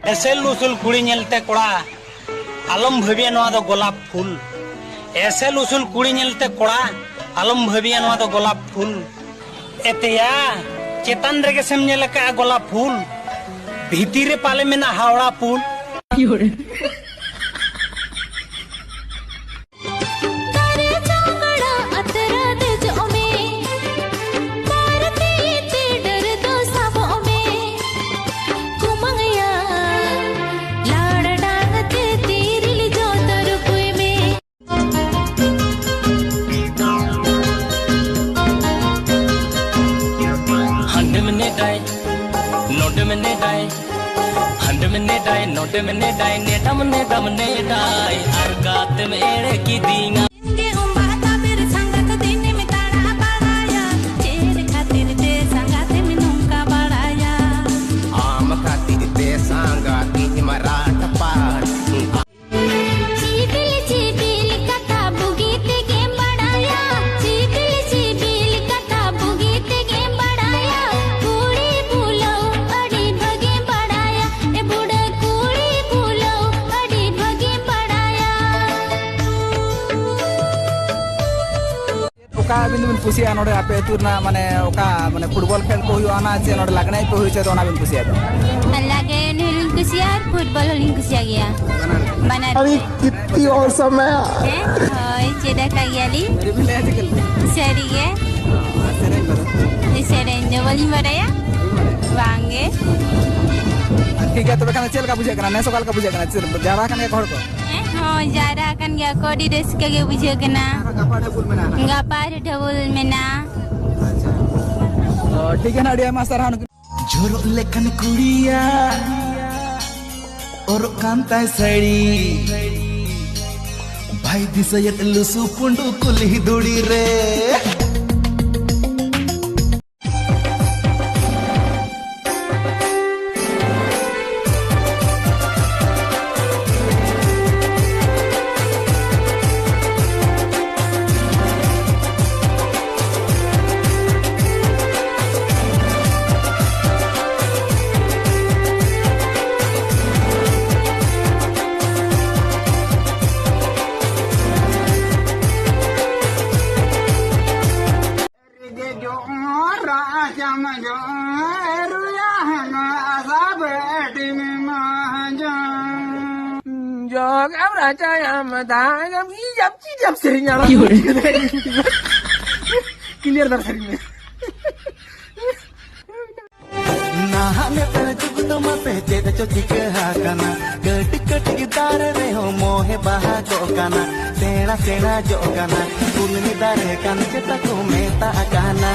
एसेल उसूल कुड़ी नेलते कोड़ा आलम भाबिया नवा दो गोलाप फूल एसेल उसूल कुड़ी नेलते कोड़ा आलम भाबिया नवा दो गोलाप फूल एतेया चेतन रेगे सेम नेल का गोलाप फूल भीती रे पाले में ना हावड़ा पुल नोटे में डाई नेटम डाई अरगात में एड़े की दीना आम खातिर ते सांगा तीन मराठ पार बिन बिन कुसिया नोडे आपे तुरना माने ओका माने फुटबॉल खेल को हुआ ना जे नोडे लागनाय को हुई छे तो ना बिन कुसिया तो लागे नील कुसिया फुटबॉल लिंग कुसिया गया बना अभी कितनी और समय है होय चेदा का गयाली मेरे भी ले आजकल सरी है सेरे करो सेरे नवली मराया वांगे ठीक है तो बेखाने चेल का बुझे कना ने सकाल का बुझे कना चेल जारा कने घर को हां जारा कन गया कोडी रेस के बुझे कना गापार ढबुल में ना ठीक है ना अडिया मास्टर हां झोरो लेखन कुड़िया और कांता सड़ी भाई दिसयत लुसु पुंडू कुली दुड़ी रे Jog am raja am dang am jap sering nyala clear dar sering में नाहने पर जुगनो मा पहते द चोटी के हाकना गट कट गिटार रे हो मोहे बहा जोकाना सेना सेना जोकाना कुलनी दारे कान चेता को मेता अकाना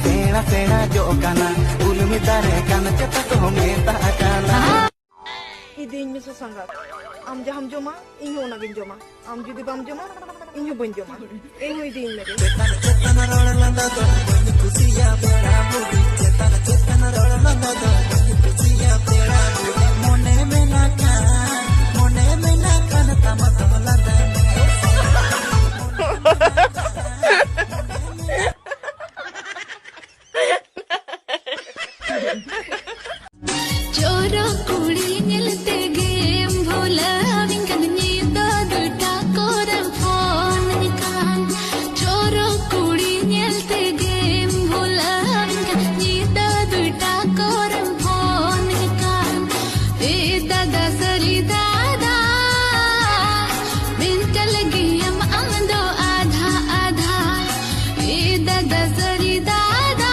सेना सेना जोकाना कुलनी दारे कान चेता को मेता अकाना idin mi sesangga am jaham joma inho na bin joma am judi bam joma inho bin joma inho idin mere Chetna road लंदा तो खुशिया बेड़ा बुदी चेतना रोड लंदा तो खुशिया बेड़ा बुदी मोने में ना कान तम तम लंदा चोरो कुड़ी नेलते गेम भोला विंकन नीदा दुटा कोरम फोन निकान चोरो कुड़ी नेलते गेम भोला विंकन नीदा दुटा कोरम फोन निकान ए दादा सरी दादा बिंकल गेम अमदो आधा आधा ए दादा सरी दादा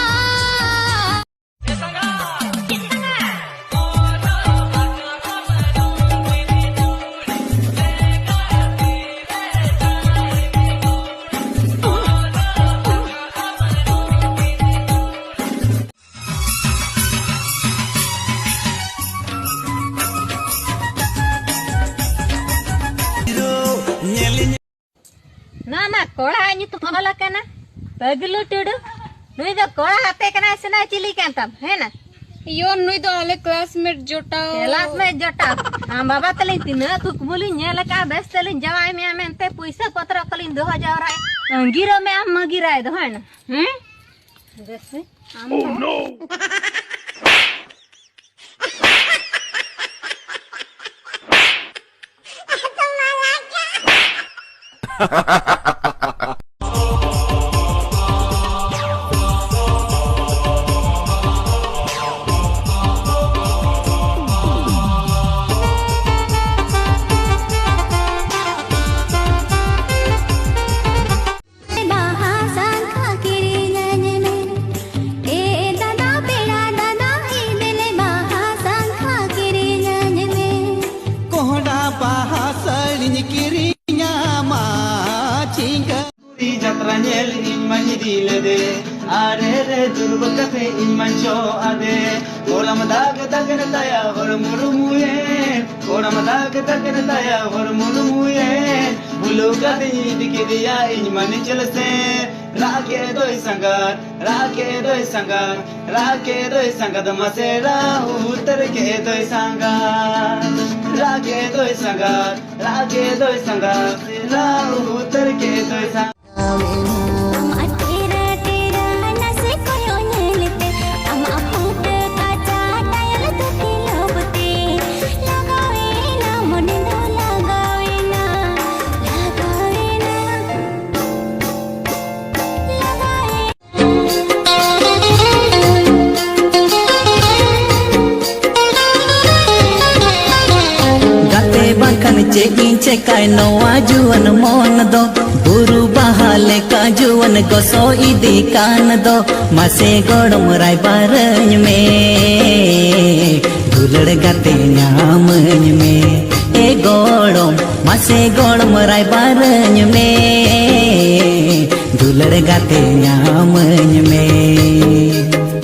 ना ना कोड़ा आनी तो होला कना पगलू टुडू नुई दो कोड़ा हाते कना सना चिली कांतम है ना यो नुई दो आले क्लासमेट जोटा हम बाबा तलिन तीन कुकमुली नेल का बेस तलिन जवाई में मेंते पैसा पत्र कलिन 2000 आए अंगीरो में हम मगिराय दो है ना जैसे ओह नो कोहड़ा बाहा सड़िन किरिया मा चिंगा जत्रा नेल इन मनी दिले दे आरे रे दुर्ब कथे इन मंचो आदे कोड़म दाग दगन दया हर मुरुमुए कोड़म दाग दगन दया हर मुरुमुए बुलु कथे दिके दिया इन मनी चलसे राके दोई संगत मसेरा उतर के दोई संगार राके दोई संगत सेरा उतर के दोई संगार चेकाय नवा जुवन मोन दो बुरु बहाले का जुवन गोसो इदी कान दो मासे गोड़म राय बारन में दुलड़ गाते न्यामन में ए गोड़म मासे गोड़म राय बारन में दुलड़ गाते न्यामन में